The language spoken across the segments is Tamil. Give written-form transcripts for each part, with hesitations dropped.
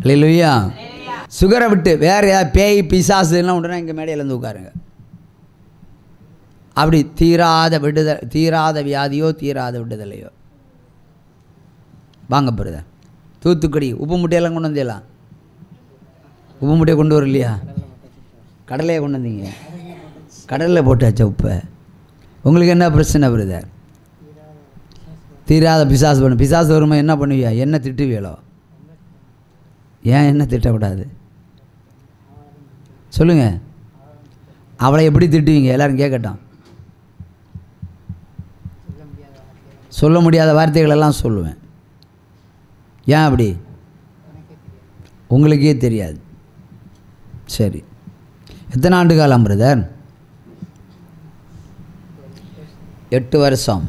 அல்லேலூயா. சுகரை விட்டு வேறு ஏதாவது பேய் பிசாசுலாம் உண்டுனா இங்கே மேடையில் இருந்து உட்காருங்க. அப்படி தீராத வியாதியோ தீராத விடுதலையோ வாங்க போகிறத. தூத்துக்குடி உப்பு முட்டையெல்லாம் கொண்டு வந்தீங்களா? உப்பு முட்டையை கொண்டு வரலையா? கடலையை கொண்டு வந்தீங்க. கடலில் போட்டாச்சா உப்பை? உங்களுக்கு என்ன பிரச்சனை பிரதர்? தீராத பிசாசு பண்ணு. பிசாசு வருமா என்ன பண்ணுவியா? என்ன திட்டுவியலோ? ஏன் என்ன திட்டக்கூடாது சொல்லுங்கள். அவளை எப்படி திட்டுவீங்க? எல்லோரும் கேட்கட்டும். சொல்ல முடியாத வார்த்தைகளெல்லாம் சொல்லுவேன். ஏன் அப்படி? உங்களுக்கே தெரியாது. சரி, எத்தனை ஆண்டு காலம் பிரதர்? 8 வருஷம்.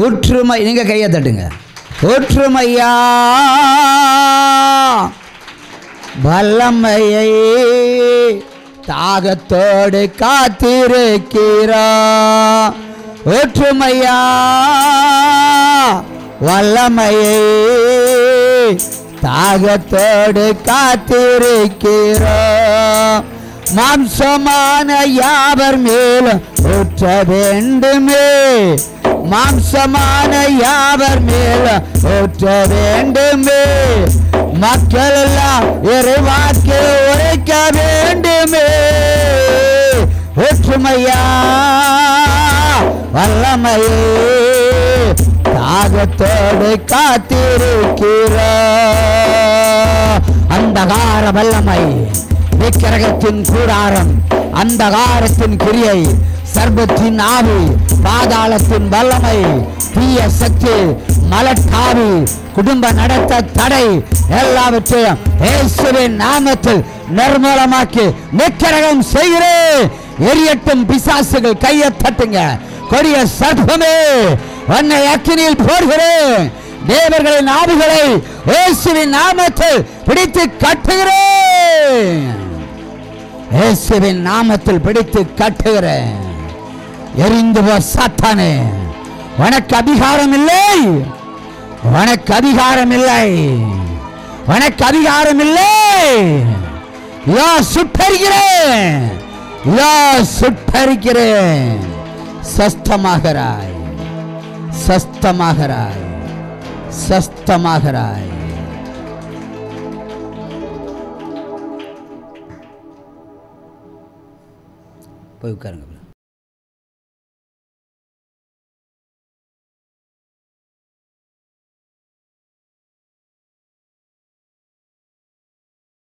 ஒற்றுமை. நீங்கள் கையை தட்டுங்க. ஒற்றுமையா வல்லமையை தாகத்தோடு காத்திருக்கிறா. ஒற்றுமையா வல்லமையை தாகத்தோடு காத்திருக்கிறா. மாம்சமான யாவர் மேலும் ஊற்ற வேண்டுமே. மாம்சமான யாவர் மேலும் ஊற்ற வேண்டுமே. மக்கள் எல்லாம் இறைவாக்கு உரைக்க வேண்டுமே. ஒற்றுமையா வல்லமையே தாகத்தோடு காத்திருக்கிறா. அந்தகார வல்லமை, விக்கிரகத்தின் கூடாரம், அந்தகாரத்தின் கிரியை, சர்பத்தின் ஆவி, பாதாளத்தின் வல்லமை, தீய சக்தி, மலட்டாவி, குடும்ப நடத்த தடை எல்லாவற்றையும் இயேசுவின் நாமத்தில் நிர்மூலமாக்கி நிக்கிரகம் செய்கிறேன். எரியட்டும் பிசாசுகள். கையை தட்டுங்க. கொடிய சர்ப்பமே உன்னை அக்கினியில் போடுகிறேன். தேவர்களின் ஆவிகளை இயேசுவின் நாமத்தில் பிடித்து கட்டுகிறேன். இயேசுவின் நாமத்தில் பிடித்து கட்டுகிறேன். எரிந்து போ சாத்தானே, உனக்கு அதிகாரம் இல்லை, உனக்கு அதிகாரம் இல்லை, உனக்கு அதிகாரம் இல்லை. சுட்டரிக்கிறேன், சுட்டரிக்கிறேன். சஸ்தமாகராய், சஸ்தமாகராய், சஸ்தமாகராய். போய் உட்காருங்க.